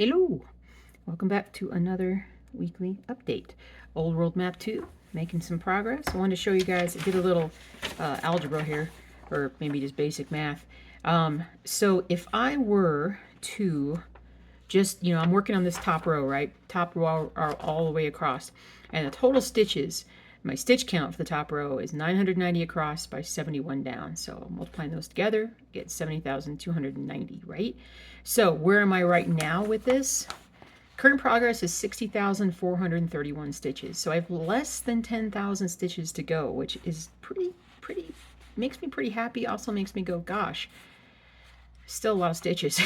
Hello, welcome back to another weekly update. Old World Map 2, making some progress. I wanted to show you guys, I did a little algebra here, or maybe just basic math. So if I were to just, I'm working on this top row, right? Top row are all the way across. And the total stitches, my stitch count for the top row is 990 across by 71 down. So multiplying those together, get 70,290, right? So where am I right now with this? Current progress is 60,431 stitches. So I have less than 10,000 stitches to go, which is pretty, makes me pretty happy. Also makes me go, gosh, still a lot of stitches.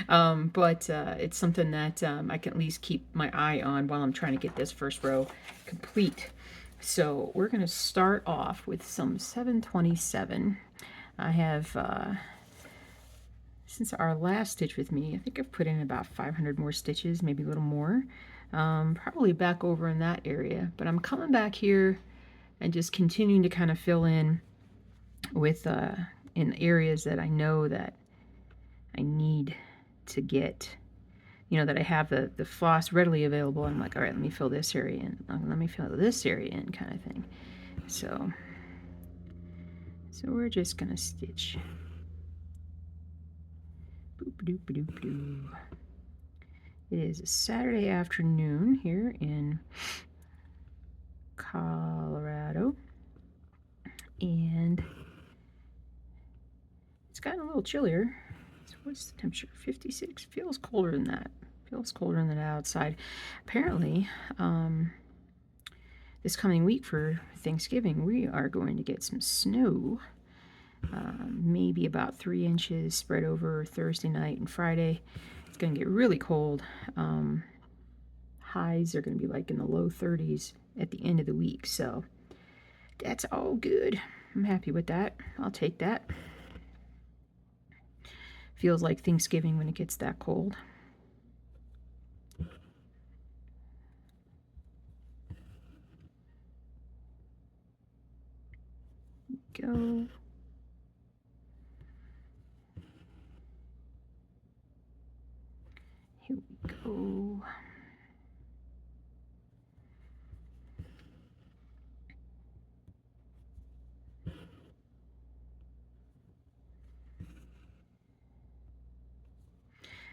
But it's something that I can at least keep my eye on while I'm trying to get this first row complete. So we're going to start off with some 727. I have, since our last stitch with me, I think I've put in about 500 more stitches, maybe a little more. Probably back over in that area. But I'm coming back here and just continuing to kind of fill in with in areas that I know that I need to get, that I have the floss readily available. I'm like, all right, let me fill this area in. Let me fill this area in, kind of thing. So we're just gonna stitch. Boop doop doop doo. It is a Saturday afternoon here in Colorado, and it's gotten a little chillier. So what's the temperature? 56. Feels colder than that. Feels colder than that outside. Apparently, this coming week for Thanksgiving, we are going to get some snow. Maybe about 3 inches spread over Thursday night and Friday. It's going to get really cold. Highs are going to be like in the low 30s at the end of the week. So that's all good. I'm happy with that. I'll take that. Feels like Thanksgiving when it gets that cold. Go. Here we go.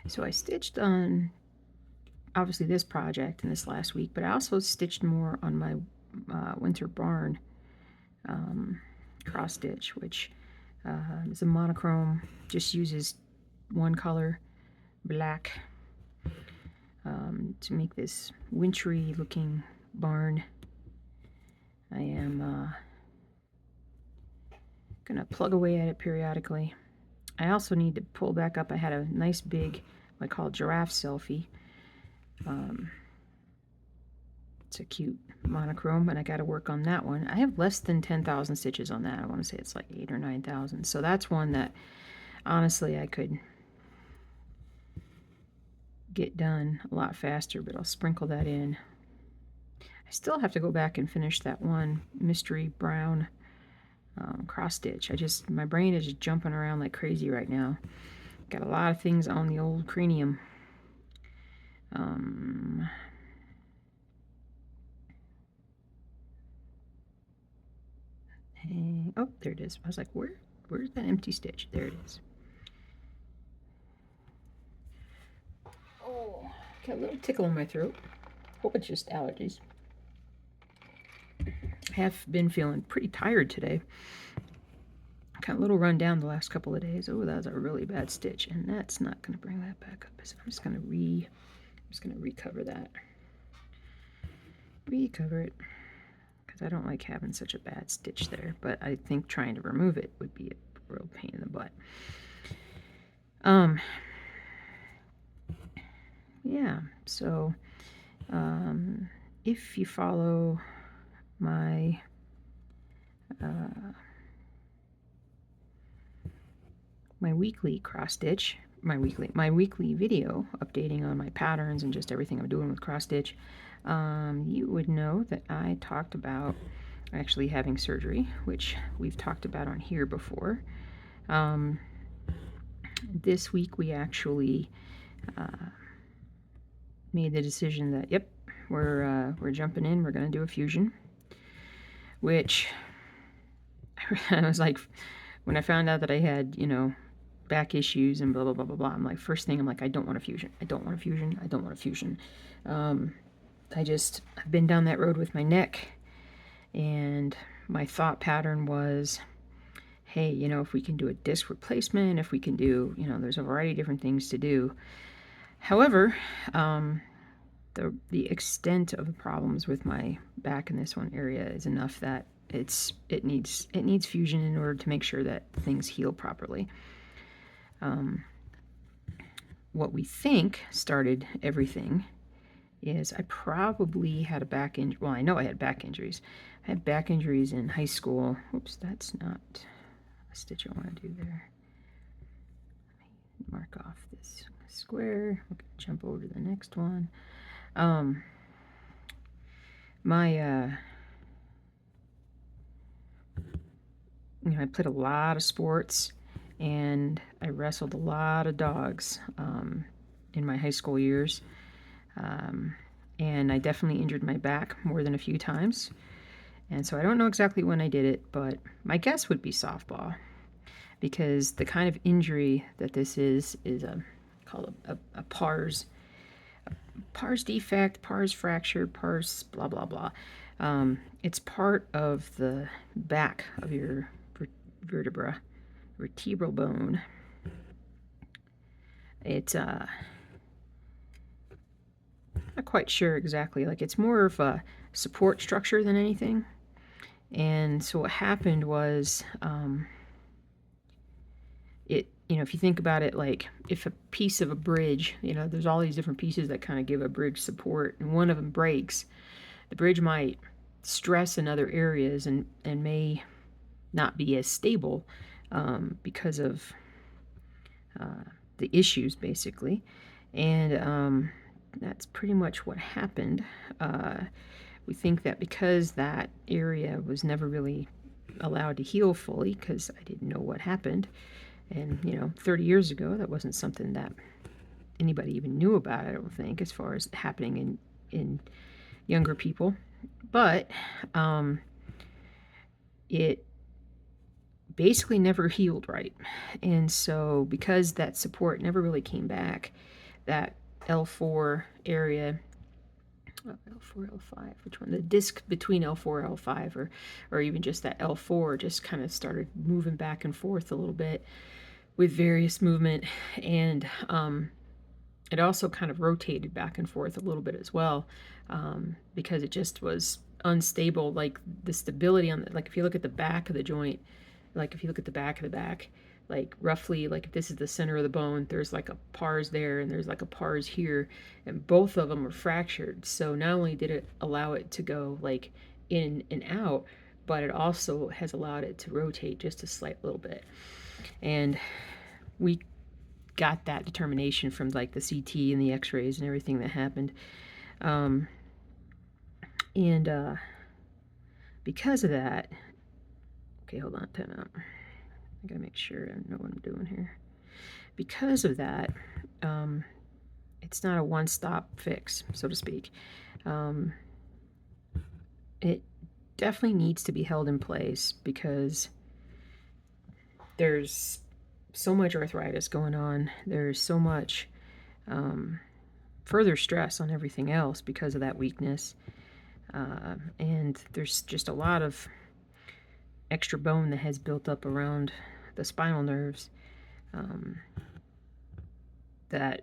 So I stitched on obviously this project in this last week, but I also stitched more on my winter barn cross stitch, which is a monochrome, just uses one color, black, to make this wintry looking barn. I am gonna plug away at it periodically. I also need to pull back up. I had a nice big, what I call giraffe selfie. It's a cute monochrome, and I got to work on that one. I have less than 10,000 stitches on that. I want to say it's like 8,000 or 9,000. So that's one that honestly I could get done a lot faster, but I'll sprinkle that in. I still have to go back and finish that one mystery brown cross stitch. My brain is just jumping around like crazy right now. Got a lot of things on the old cranium. Oh, there it is. I was like, where's that empty stitch? There it is. Oh, got a little tickle in my throat. Hope it's just allergies. I have been feeling pretty tired today. Kind of a little run down the last couple of days. Oh, that was a really bad stitch, and that's not going to bring that back up. So I'm just going to recover that. Recover it. Because I don't like having such a bad stitch there, but I think trying to remove it would be a real pain in the butt. Yeah, so if you follow my my weekly cross stitch, my weekly video updating on my patterns and just everything I'm doing with cross stitch, you would know that I talked about actually having surgery, which we've talked about on here before. This week we actually made the decision that, yep, we're jumping in. We're gonna do a fusion, which I was like, when I found out that I had, you know, back issues and blah blah blah blah blah. I'm like, first thing, I'm like, I don't want a fusion. I don't want a fusion. I don't want a fusion. I've been down that road with my neck, and my thought pattern was, hey, you know, if we can do a disc replacement, if we can do, you know, there's a variety of different things to do. However, the extent of the problems with my back in this one area is enough that it needs fusion in order to make sure that things heal properly. What we think started everything is I probably had a back injury. Well, I know I had back injuries. I had back injuries in high school. Oops, that's not a stitch I want to do there. Let me mark off this square. We're going to jump over to the next one. You know, I played a lot of sports, and I wrestled a lot of dogs in my high school years. And I definitely injured my back more than a few times. And so I don't know exactly when I did it, but my guess would be softball, because the kind of injury that this is called a pars defect, pars fracture, pars blah blah blah. It's part of the back of your vertebral bone. It's not quite sure exactly. Like, it's more of a support structure than anything. And so what happened was, you know, if you think about it, like if a piece of a bridge, you know, there's all these different pieces that kind of give a bridge support, and one of them breaks, the bridge might stress in other areas and may not be as stable because of the issues, basically. And that's pretty much what happened. We think that because that area was never really allowed to heal fully, because I didn't know what happened, and, you know, 30 years ago, that wasn't something that anybody even knew about, I don't think, as far as happening in younger people. But it basically never healed right. And so because that support never really came back, that L4 area, L4, L5, which one? The disc between L4 and L5, or even just that L4 just kind of started moving back and forth a little bit with various movement, and it also kind of rotated back and forth a little bit as well, because it just was unstable. Like the stability on like if you look at the back of the joint, like if you look at the back of the back, like roughly, like if this is the center of the bone, there's like a pars there and there's like a pars here, and both of them were fractured. So not only did it allow it to go like in and out, but it also has allowed it to rotate just a slight little bit. And we got that determination from like the CT and the x-rays and everything that happened. Because of that, okay, hold on, time out. I gotta make sure I know what I'm doing here. Because of that, it's not a one-stop fix, so to speak. It definitely needs to be held in place because there's so much arthritis going on. There's so much further stress on everything else because of that weakness. And there's just a lot of extra bone that has built up around the spinal nerves that,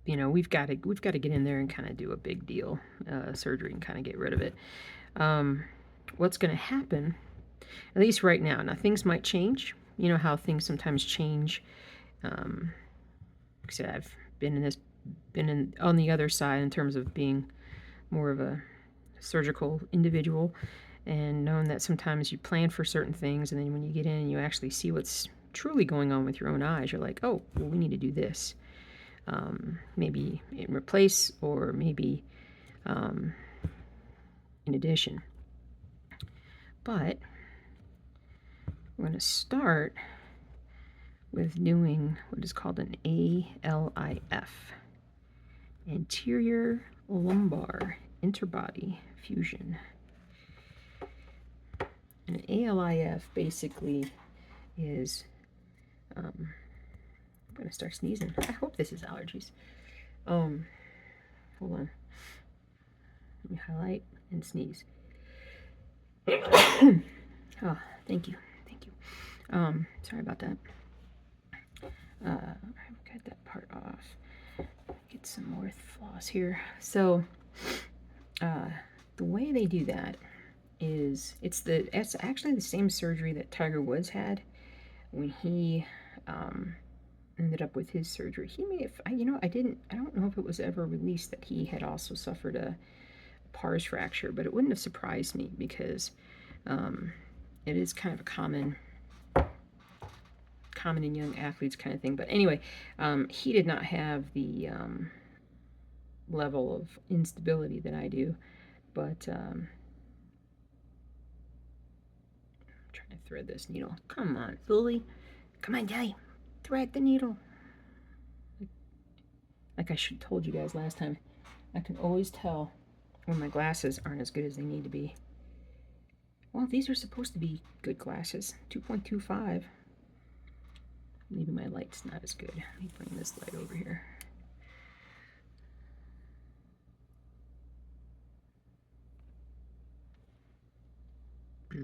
you know, we've got to get in there and kind of do a big deal surgery and kind of get rid of it. What's going to happen, at least right now, things might change. You know how things sometimes change. Like I said, I've been on the other side in terms of being more of a surgical individual, and knowing that sometimes you plan for certain things, and then when you get in and you actually see what's truly going on with your own eyes, you're like, oh, well, we need to do this. Maybe in replace, or maybe in addition. But we're going to start with doing what is called an ALIF. anterior lumbar interbody fusion. And an ALIF basically is, I'm gonna start sneezing. I hope this is allergies. Hold on. Let me highlight and sneeze. Oh, thank you. Sorry about that. Cut that part off. Get some more floss here. So, the way they do that is it's actually the same surgery that Tiger Woods had when he ended up with his surgery. He may have, I don't know if it was ever released that he had also suffered a pars fracture, but it wouldn't have surprised me because it is kind of a common in young athletes kind of thing. But anyway, he did not have the level of instability that I do, but I'm trying to thread this needle. Come on, Lily. Come on, Daddy. Thread the needle. Like I should told you guys last time, I can always tell when my glasses aren't as good as they need to be. Well, these are supposed to be good glasses. 2.25. Maybe my light's not as good. Let me bring this light over here. Okay,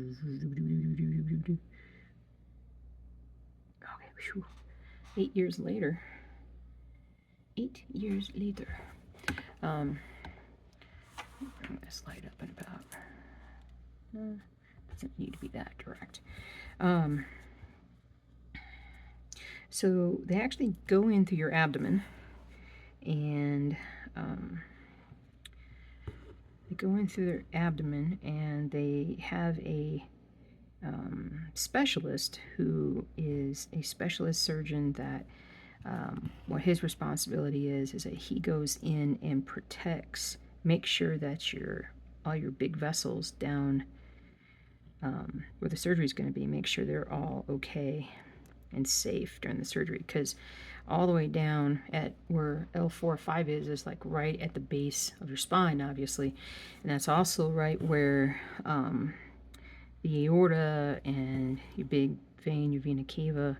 whew. 8 years later. 8 years later. Bring this light up and about. No, doesn't need to be that direct. So they actually go in through your abdomen, and they go in through their abdomen, and they have a specialist who is a specialist surgeon that what his responsibility is that he goes in and protects, make sure that all your big vessels down where the surgery is going to be, make sure they're all okay and safe during the surgery, because all the way down at where L4-5 is like right at the base of your spine, obviously, and that's also right where the aorta and your big vein, your vena cava,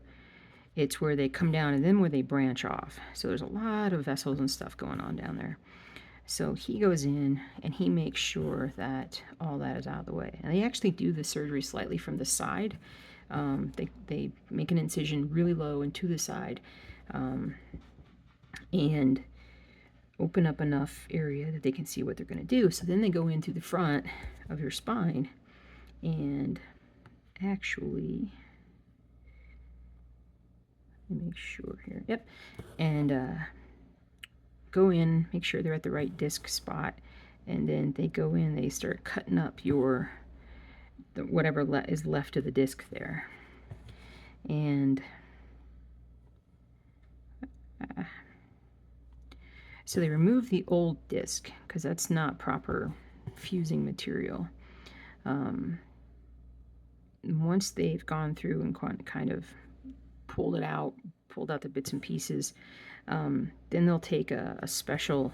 it's where they come down and then where they branch off. So there's a lot of vessels and stuff going on down there. So he goes in and he makes sure that all that is out of the way. And they actually do the surgery slightly from the side. They make an incision really low and to the side, and open up enough area that they can see what they're going to do. So then they go into the front of your spine and actually, let me make sure here. Yep. And go in, make sure they're at the right disc spot, and then they go in, they start cutting up whatever is left of the disc there. And so they remove the old disc because that's not proper fusing material. Once they've gone through and kind of pulled out the bits and pieces, then they'll take a special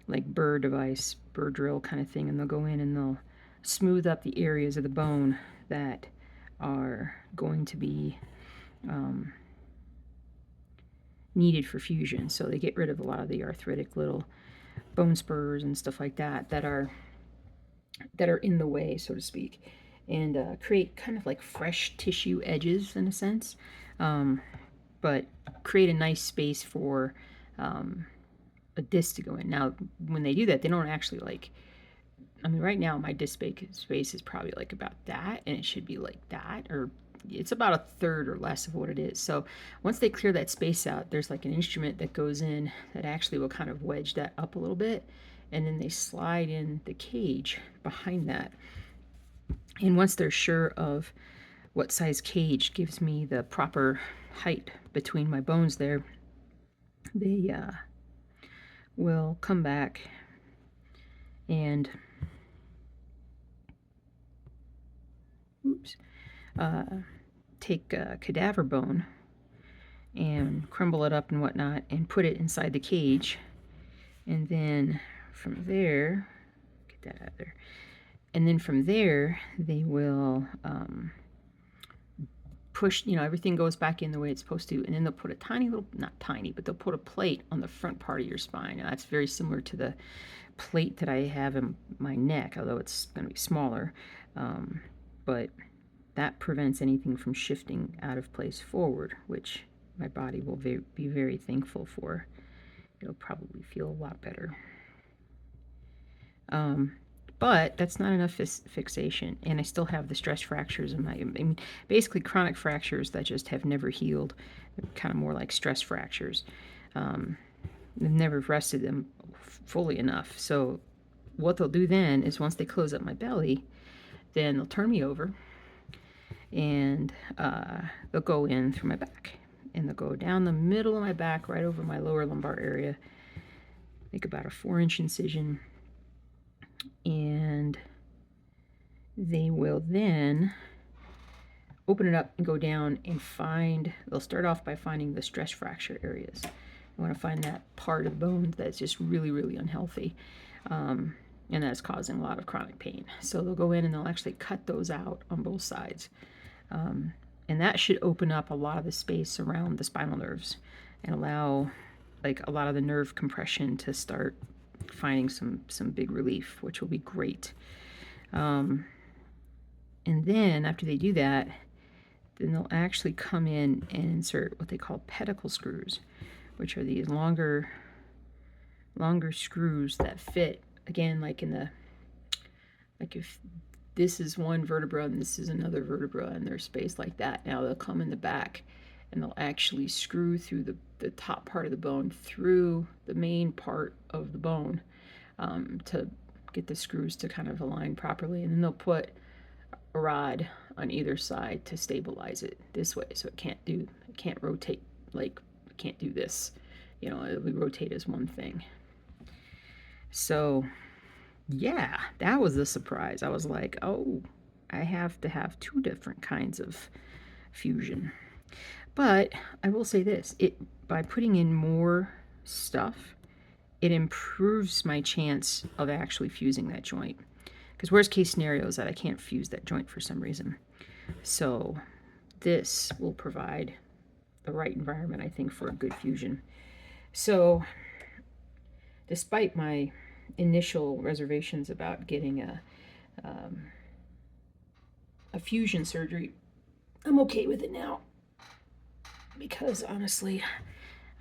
like burr device, burr drill kind of thing, and they'll go in and they'll smooth up the areas of the bone that are going to be needed for fusion. So they get rid of a lot of the arthritic little bone spurs and stuff like that that are in the way, so to speak, and create kind of like fresh tissue edges in a sense, but create a nice space for a disc to go in. Now, when they do that, they don't actually right now my disc space is probably like about that, and it should be like that, or it's about a third or less of what it is. So once they clear that space out, there's like an instrument that goes in that actually will kind of wedge that up a little bit, and then they slide in the cage behind that. And once they're sure of what size cage gives me the proper height between my bones there, they will come back and take cadaver bone and crumble it up and whatnot and put it inside the cage, And then from there, get that out of there. And then from there, they will push, everything goes back in the way it's supposed to. And then they'll put a tiny little, not tiny, but they'll put a plate on the front part of your spine. Now, that's very similar to the plate that I have in my neck, although it's going to be smaller. But that prevents anything from shifting out of place forward, which my body will be very thankful for. It'll probably feel a lot better. But that's not enough fixation, and I still have the stress fractures in basically chronic fractures that just have never healed. They're kind of more like stress fractures. They've never rested them fully enough. So what they'll do then is once they close up my belly, then they'll turn me over, and they'll go in through my back, and they'll go down the middle of my back, right over my lower lumbar area, make about a 4-inch incision. And they will then open it up and go down and they'll start off by finding the stress fracture areas. I want to find that part of bone that's just really, really unhealthy, and that's causing a lot of chronic pain. So they'll go in and they'll actually cut those out on both sides. And that should open up a lot of the space around the spinal nerves and allow like a lot of the nerve compression to start finding some big relief, which will be great. And then after they do that, then they'll actually come in and insert what they call pedicle screws, which are these longer screws that fit, again, like if this is one vertebra and this is another vertebra and there's space like that. Now they'll come in the back and they'll actually screw through the top part of the bone through the main part of the bone to get the screws to kind of align properly. And then they'll put a rod on either side to stabilize it this way, so it can't rotate, like it can't do this. It will rotate as one thing. So yeah, that was the surprise. I was like, oh, I have to have 2 different kinds of fusion. But I will say this, by putting in more stuff, it improves my chance of actually fusing that joint. Because worst case scenario is that I can't fuse that joint for some reason. So this will provide the right environment, I think, for a good fusion. So despite my initial reservations about getting a fusion surgery, I'm okay with it now. Because honestly,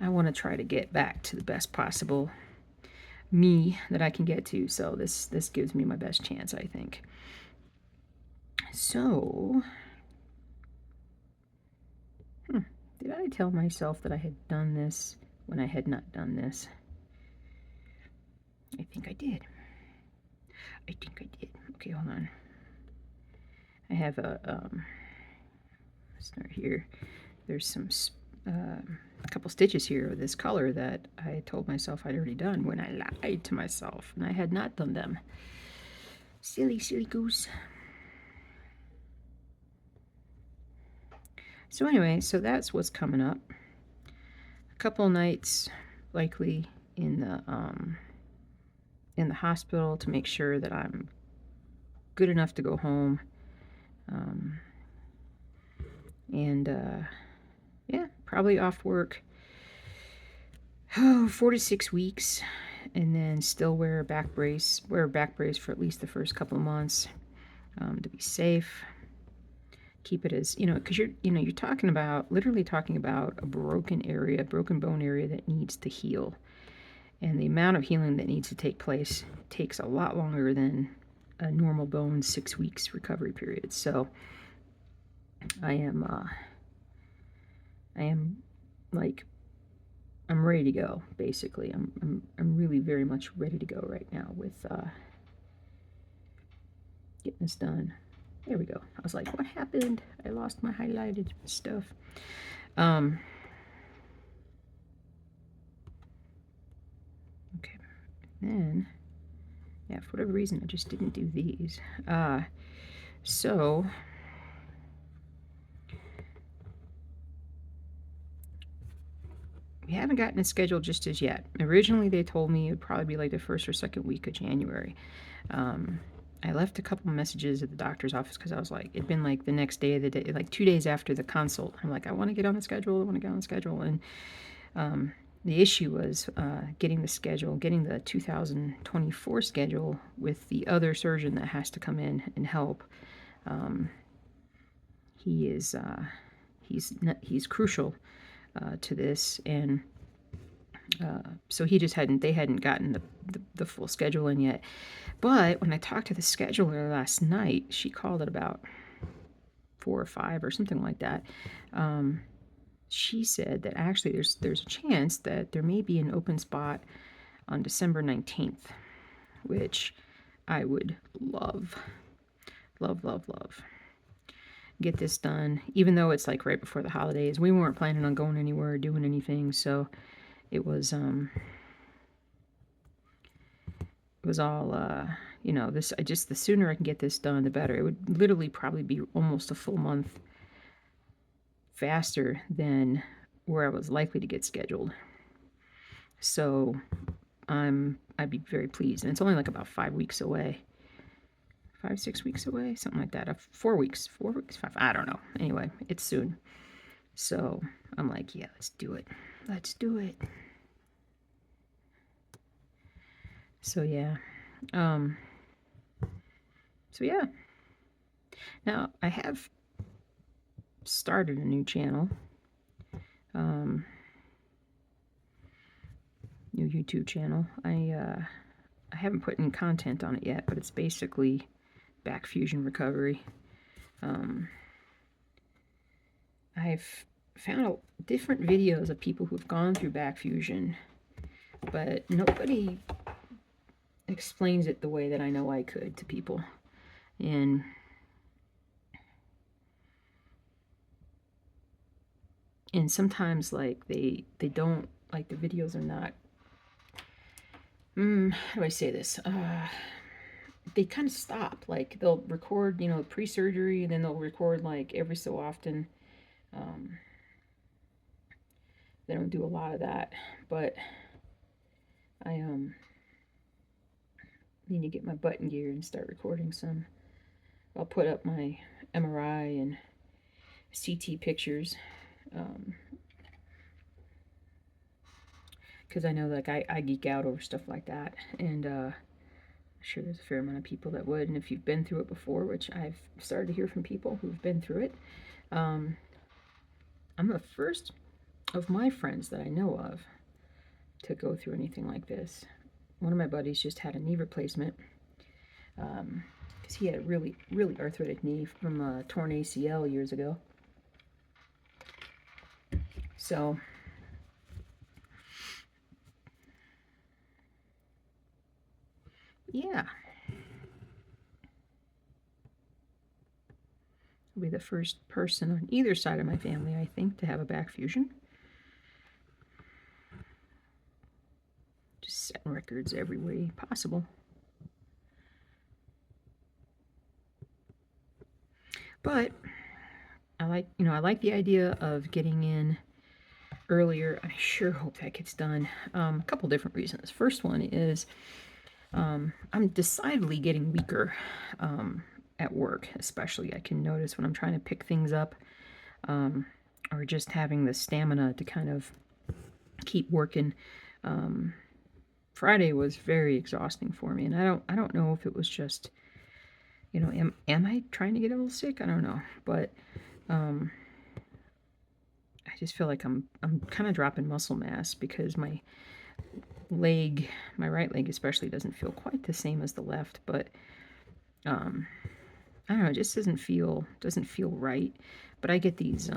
I want to try to get back to the best possible me that I can get to. So this gives me my best chance, I think. So, did I tell myself that I had done this when I had not done this? I think I did. Okay, hold on. I have a start here. There's some a couple stitches here of this color that I told myself I'd already done when I lied to myself, and I had not done them. Silly goose. So anyway, so that's what's coming up. A couple nights likely in the hospital to make sure that I'm good enough to go home. Yeah, probably off work 4 to 6 weeks, and then still wear a back brace for at least the first couple of months, to be safe. Keep it as, because you're literally talking about a broken bone area that needs to heal. And the amount of healing that needs to take place takes a lot longer than a normal bone 6 weeks recovery period. So I am like, I'm ready to go, basically. I'm really very much ready to go right now with getting this done. There we go. I was like, what happened? I lost my highlighted stuff. Okay. Then, yeah, for whatever reason, I just didn't do these. So we haven't gotten a schedule just as yet. Originally, they told me it would probably be like the first or second week of January. I left a couple messages at the doctor's office because I was like, it'd been like the next day of the day, like 2 days after the consult. I'm like, I want to get on the schedule. I want to get on the schedule. And the issue was getting the schedule, getting the 2024 schedule with the other surgeon that has to come in and help. He is he's crucial to this, and so they hadn't gotten the full schedule in yet. But when I talked to the scheduler last night, she called at about 4 or 5 or something like that. She said that actually there's a chance that there may be an open spot on December 19th, which I would love, love, love, love. Get this done, even though it's like right before the holidays. We weren't planning on going anywhere or doing anything, so it was all you know, this the sooner I can get this done, the better. It would literally probably be almost a full month faster than where I was likely to get scheduled. So I'd be very pleased. And it's only like about 5 weeks away. 5, 6 weeks away, something like that. 4 weeks, 5, I don't know. Anyway, it's soon. So I'm like, yeah, let's do it. Let's do it. So yeah. So yeah. Now I have started a new channel. New YouTube channel. I haven't put any content on it yet, but it's basically back fusion recovery. I've found different videos of people who've gone through back fusion, but nobody explains it the way that I know I could to people. And sometimes like they don't, like, the videos are not, how do I say this? They kind of stop. Like, they'll record, you know, pre-surgery, and then they'll record like every so often. They don't do a lot of that, but I need to get my butt in gear and start recording some. I'll put up my MRI and CT pictures, because I know, like, I geek out over stuff like that, and I'm sure there's a fair amount of people that would. And if you've been through it before, which I've started to hear from people who've been through it, I'm the first of my friends that I know of to go through anything like this. One of my buddies just had a knee replacement, because he had a really, really arthritic knee from a torn ACL years ago. So yeah, I'll be the first person on either side of my family, I think, to have a back fusion. Just setting records every way possible. But I like the idea of getting in earlier. I sure hope that gets done. A couple different reasons. First one is I'm decidedly getting weaker at work, especially. I can notice when I'm trying to pick things up, or just having the stamina to kind of keep working. Friday was very exhausting for me, and I don't know if it was just, you know, am I trying to get a little sick? I don't know, but I just feel like I'm kind of dropping muscle mass, because my leg, my right leg especially, doesn't feel quite the same as the left, but I don't know, it just doesn't feel right. But I get these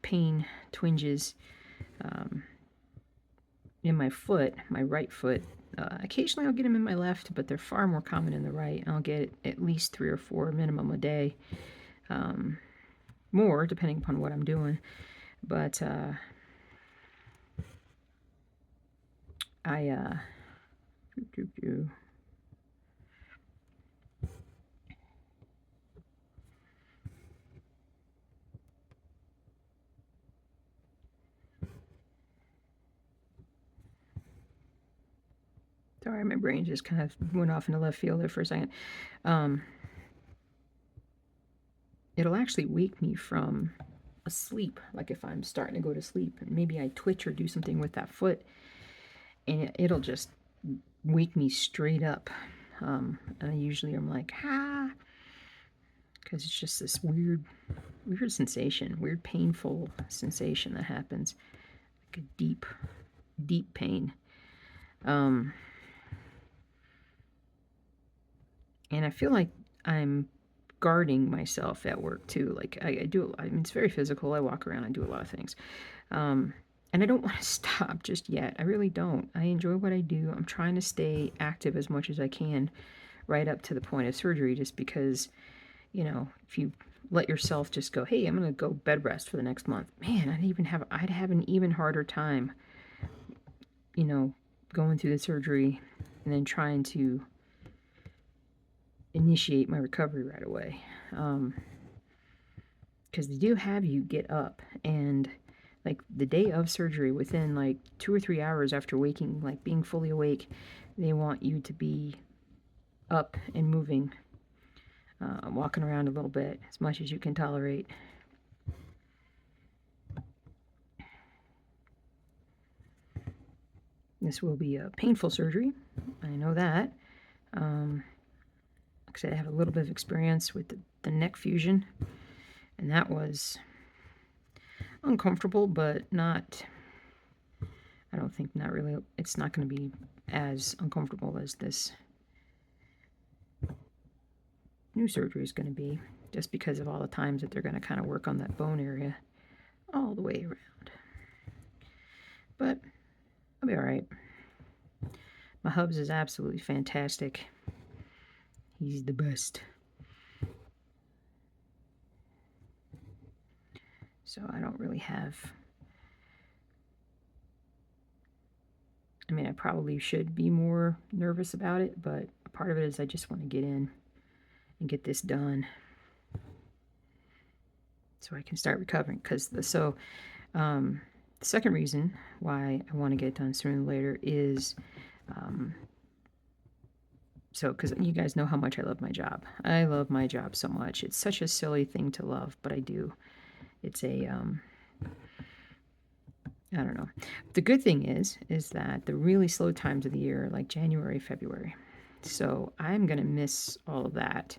pain twinges in my foot, my right foot. Occasionally I'll get them in my left, but they're far more common in the right. I'll get at least 3 or 4 minimum a day, more depending upon what I'm doing. But Sorry, my brain just kind of went off into left field there for a second. It'll actually wake me from a sleep, like if I'm starting to go to sleep, and maybe I twitch or do something with that foot, and it'll just wake me straight up. And I usually am like, because it's just this weird sensation, weird painful sensation that happens, like a deep pain. And I feel like I'm guarding myself at work too. Like I do, I mean, it's very physical. I walk around, I do a lot of things. And I don't want to stop just yet. I really don't. I enjoy what I do. I'm trying to stay active as much as I can right up to the point of surgery, just because, you know, if you let yourself just go, hey, I'm going to go bed rest for the next month, man, I'd have an even harder time, you know, going through the surgery and then trying to initiate my recovery right away. Because they do have you get up, and like the day of surgery, within like 2 or 3 hours after waking, like being fully awake, they want you to be up and moving, walking around a little bit as much as you can tolerate. This will be a painful surgery. I know that. Like I said, I have a little bit of experience with the neck fusion, and that was uncomfortable, but not, I don't think, not really, it's not going to be as uncomfortable as this new surgery is going to be, just because of all the times that they're going to kind of work on that bone area all the way around. But I'll be all right. My hubs is absolutely fantastic. He's the best. So I don't really have, I mean, I probably should be more nervous about it, but part of it is I just want to get in and get this done so I can start recovering. Because the second reason why I want to get it done sooner than later is because you guys know how much I love my job. I love my job so much. It's such a silly thing to love, but I do. It's a I don't know. The good thing is that the really slow times of the year, like January, February. So I'm going to miss all of that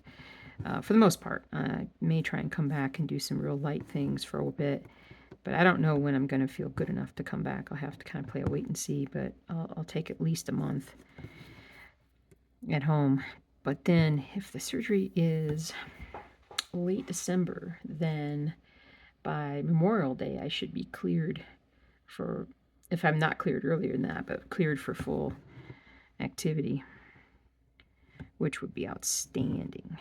for the most part. I may try and come back and do some real light things for a bit, but I don't know when I'm going to feel good enough to come back. I'll have to kind of play a wait and see, but I'll take at least a month at home. But then if the surgery is late December, then by Memorial Day, I should be cleared for, if I'm not cleared earlier than that, but cleared for full activity, which would be outstanding.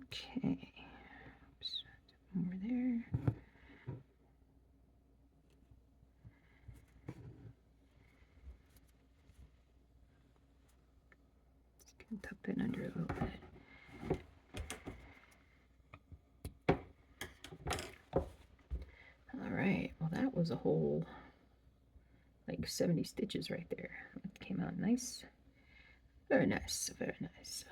Okay. Oops. Over there. Just gonna tuck that under a little bit. All right. Well, that was a whole like 70 stitches right there. That came out nice. Very nice. Very nice.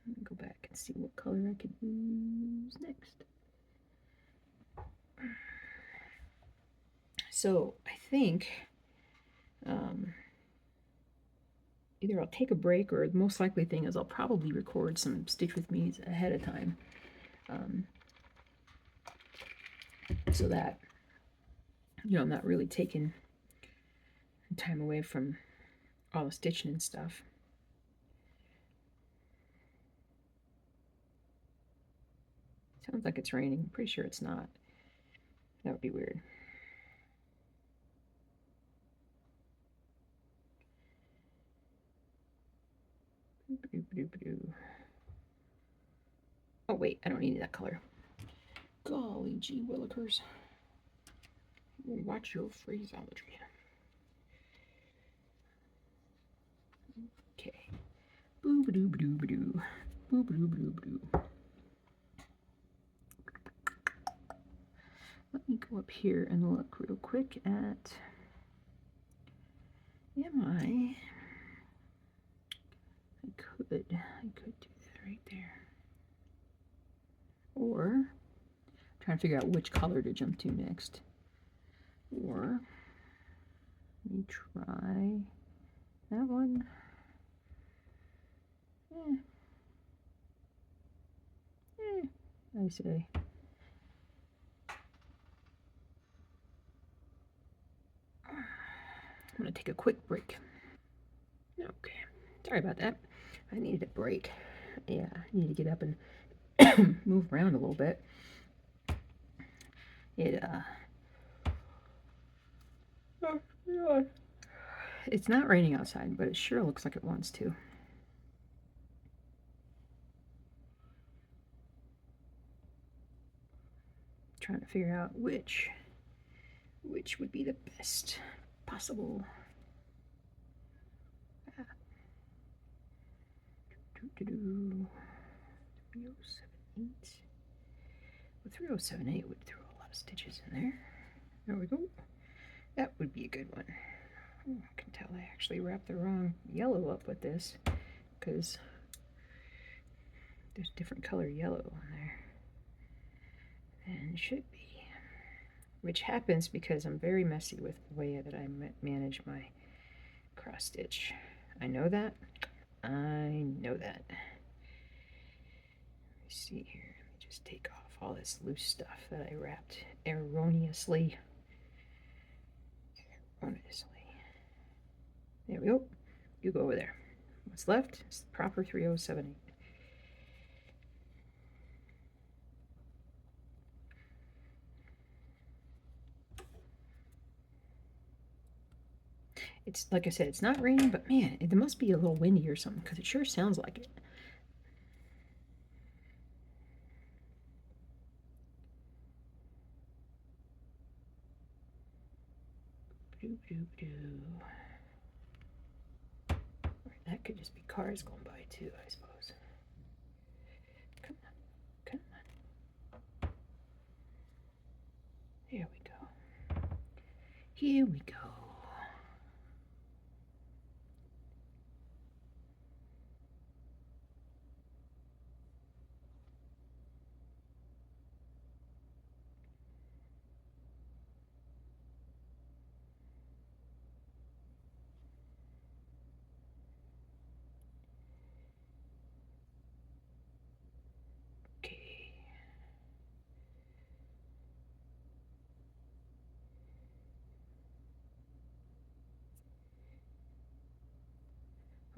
Let me go back and see what color I could use next. So I think either I'll take a break, or the most likely thing is I'll probably record some Stitch With Me's ahead of time, so that, you know, I'm not really taking time away from all the stitching and stuff. Sounds like it's raining. I'm pretty sure it's not. That would be weird. Oh wait, I don't need that color. Golly gee willikers. Watch your phraseology. Okay. Boo-ba-doo-ba-doo-ba-doo. Boo-ba-doo-ba-doo-ba-doo. Let me go up here and look real quick at, I could do that right there. Or, I'm trying to figure out which color to jump to next. Or, let me try that one. I say. I'm going to take a quick break. Okay, sorry about that. I needed a break. Yeah, I need to get up and move around a little bit. It's not raining outside, but it sure looks like it wants to. Trying to figure out which would be the best possible. Ah. 3078. Well, 3078 would throw a lot of stitches in there. There we go. That would be a good one. I can tell I actually wrapped the wrong yellow up with this because there's different color yellow on there than it should be. Which happens because I'm very messy with the way that I manage my cross stitch. I know that. I know that. Let me see here. Let me just take off all this loose stuff that I wrapped erroneously. There we go. You go over there. What's left is the proper 3078. It's like I said, it's not raining, but man, it must be a little windy or something because it sure sounds like it. That could just be cars going by too, I suppose. Come on, come on. Here we go. Here we go.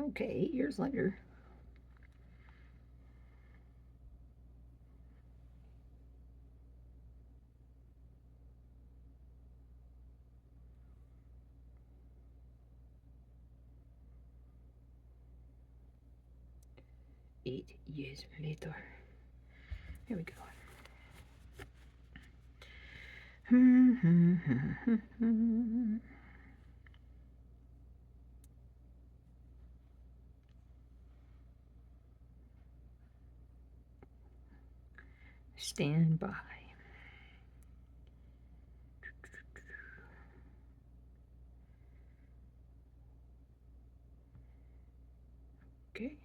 Okay, 8 years later. Eight years later. Here we go. Stand by. Okay.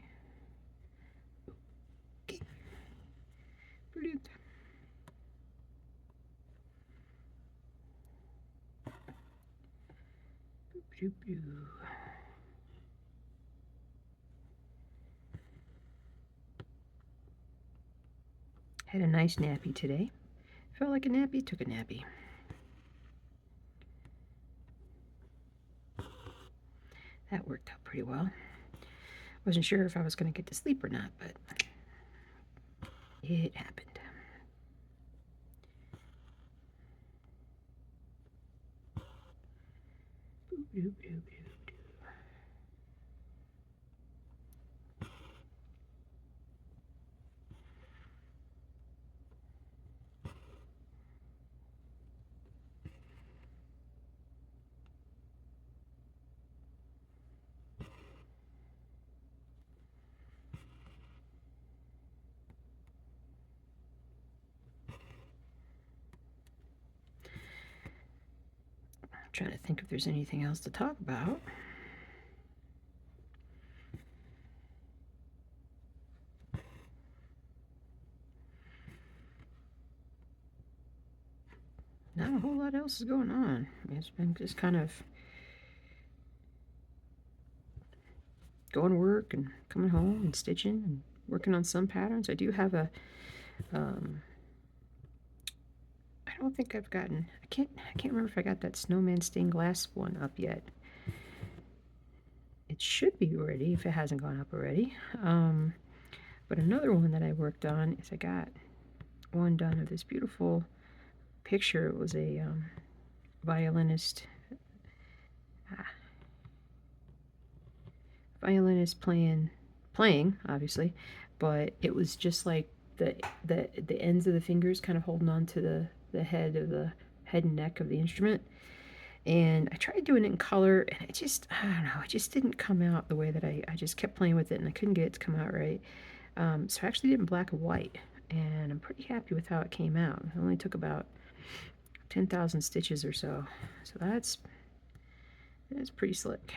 Okay. Brilliant. Had a nice nappy today. Felt like a nappy, took a nappy. That worked out pretty well. Wasn't sure if I was going to get to sleep or not, but it happened. trying to think if there's anything else to talk about. Not a whole lot else is going on. It's been just kind of going to work and coming home and stitching and working on some patterns. I do have a, I don't think I've gotten, I can't remember if I got that snowman stained glass one up yet. It should be ready if it hasn't gone up already. But another one that I worked on is I got one done of this beautiful picture. It was a violinist playing obviously, but it was just like the ends of the fingers kind of holding on to the head and neck of the instrument. And I tried doing it in color, and it just, I don't know, it just didn't come out the way that I just kept playing with it, and I couldn't get it to come out right. So I actually did it in black and white, and I'm pretty happy with how it came out. It only took about 10,000 stitches or so. So that's pretty slick.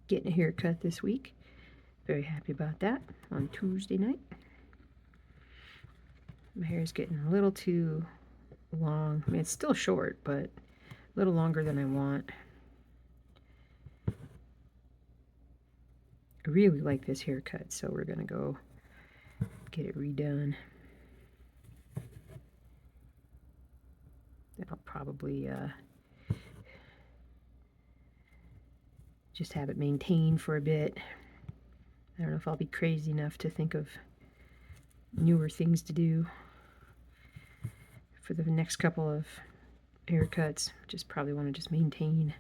Getting a haircut this week. Very happy about that on Tuesday night. My hair is getting a little too long. I mean, it's still short, but a little longer than I want. I really like this haircut, so we're gonna go get it redone. Then I'll probably just have it maintained for a bit. I don't know if I'll be crazy enough to think of newer things to do for the next couple of haircuts. Just probably want to just maintain.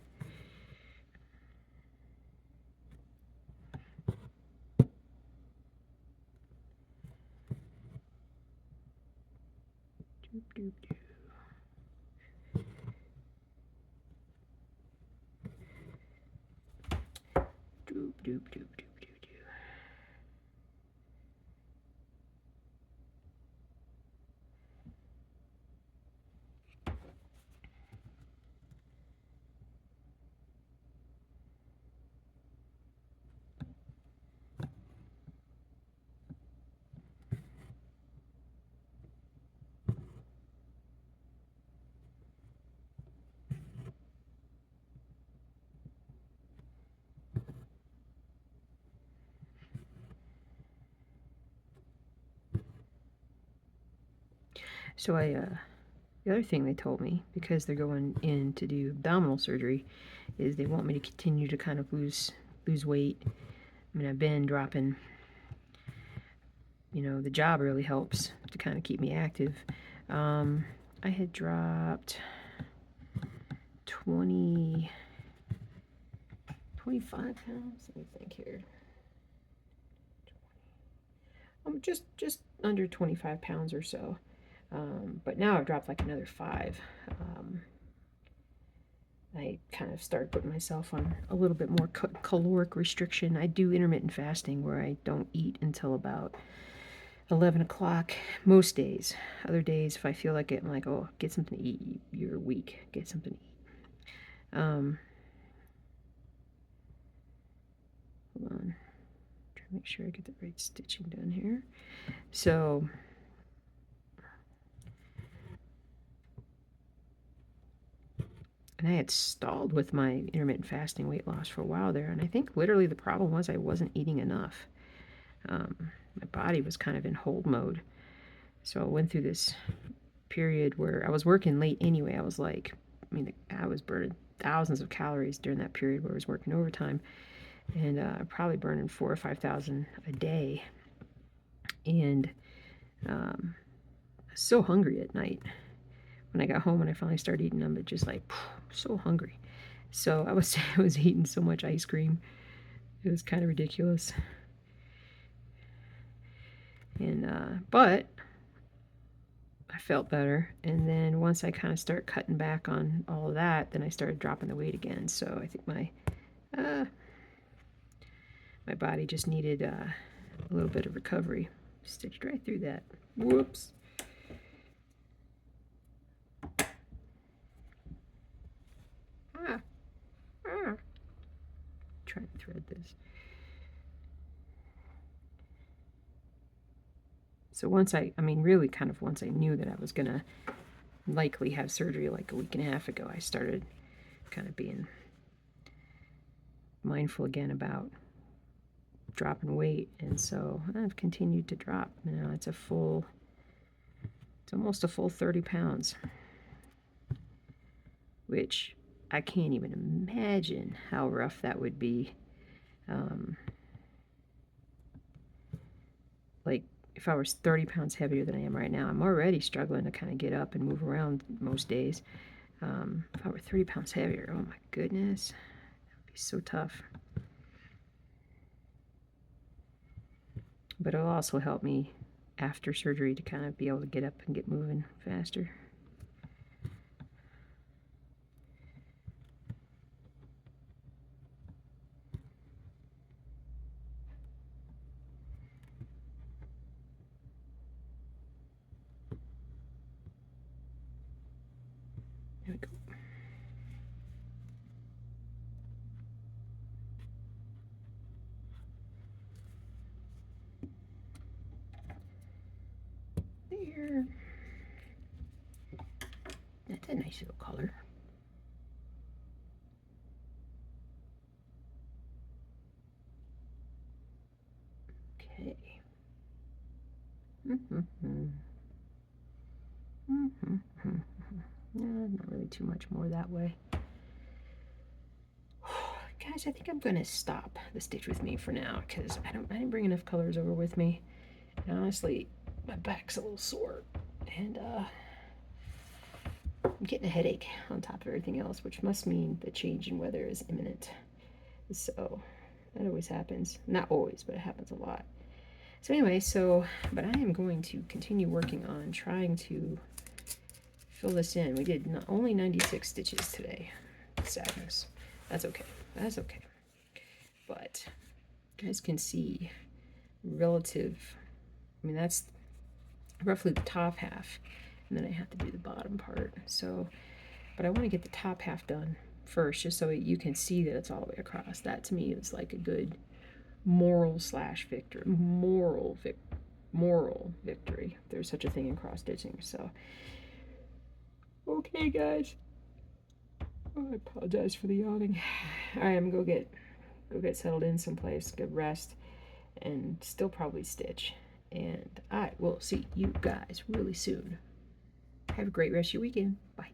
Doop, doop, doop. Doop, doop, doop, doop, doop, doop. So the other thing they told me, because they're going in to do abdominal surgery, is they want me to continue to kind of lose weight. I mean, I've been dropping, you know, the job really helps to kind of keep me active. I had dropped 25 pounds. Let me think here. Just under 25 pounds or so. But now I've dropped like another 5. I kind of started putting myself on a little bit more caloric restriction. I do intermittent fasting where I don't eat until about 11 o'clock most days. Other days, if I feel like it, I'm like, oh, get something to eat. You're weak. Get something to eat. Hold on. Try to make sure I get the right stitching done here. So and I had stalled with my intermittent fasting weight loss for a while there, and I think literally the problem was I wasn't eating enough. My body was kind of in hold mode. So I went through this period where I was working late anyway. I was like, I mean, I was burning thousands of calories during that period where I was working overtime, and probably burning 4,000 or 5,000 a day. And I was so hungry at night. When I got home and I finally started eating them, it just like so hungry. So I was I was eating so much ice cream. It was kind of ridiculous. And but I felt better. And then once I kind of start cutting back on all of that, then I started dropping the weight again. So I think my body just needed a little bit of recovery. Stitched right through that. Whoops. Trying to thread this. So once I mean, really kind of once I knew that I was going to likely have surgery like a week and a half ago, I started kind of being mindful again about dropping weight. And so I've continued to drop. Now it's almost a full 30 pounds, which I can't even imagine how rough that would be. Like if I was 30 pounds heavier than I am right now, I'm already struggling to kind of get up and move around most days. If I were 30 pounds heavier, oh my goodness, that would be so tough. But it'll also help me after surgery to kind of be able to get up and get moving faster. There we go. There. That's a nice little color. Okay. Not really too much more that way. Guys, I think I'm going to stop the Stitch With Me for now because I didn't bring enough colors over with me. And honestly, my back's a little sore. And I'm getting a headache on top of everything else, which must mean the change in weather is imminent. So that always happens. Not always, but it happens a lot. So anyway, but I am going to continue working on trying to fill this in. We did only 96 stitches today. Sadness. That's okay. That's okay. But you guys can see relative, I mean, that's roughly the top half. And then I have to do the bottom part. So, but I want to get the top half done first, just so you can see that it's all the way across. That to me is like a good moral victory. If there's such a thing in cross stitching. So, okay, guys. Oh, I apologize for the yawning. I am go get settled in someplace, good rest, and still probably stitch. And I will see you guys really soon. Have a great rest of your weekend. Bye.